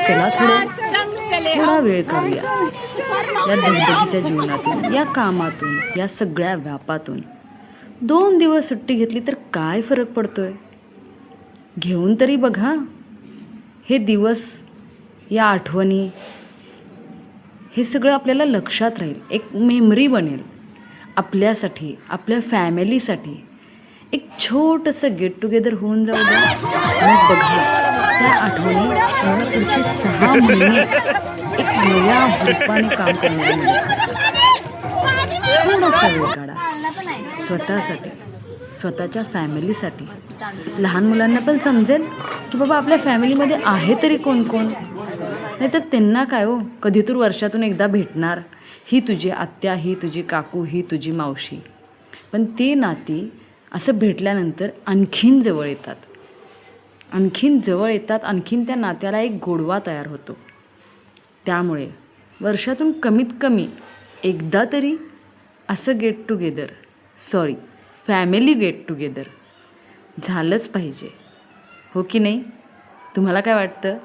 चला थोडा वेळ काढूया या धगधगीच्या जीवनातून, या कामातून, या सगळ्या व्यापातून. 2 दिवस सुट्टी घेतली तर काय फरक पडतोय? घेऊन तरी बघा. हे दिवस, या आठवणी, हे सगळं आपल्याला लक्षात राहील. एक मेमरी बनेल आपल्यासाठी, आपल्या फॅमिलीसाठी. एक छोटंसं गेट टुगेदर होऊन जाऊ द्या. मग बघा, त्या आठवणी तुम्हाला पुढचे 6 महिने एक नव्या रूपाने काम करण्याला मिळतात. थोडासा वेळ काढा स्वतःसाठी, स्वतःच्या फॅमिलीसाठी. लहान मुलांना पण समजेल की बाबा आपल्या फॅमिलीमध्ये आहे तरी कोण कोण. नाही तर त्यांना काय हो, कधी तर वर्षातून एकदा भेटणार. ही तुझी आत्या, ही तुझी काकू, ही तुझी मावशी. पण ते नाती असं भेटल्यानंतर आणखीन जवळ येतात, आणखीन जवळ येतात, आणखीन त्या नात्याला एक गोडवा तयार होतो. त्यामुळे वर्षातून कमीत कमी एकदा तरी असं get together, family get together झालंच पाहिजे. हो की नाही? तुम्हाला काय वाटतं?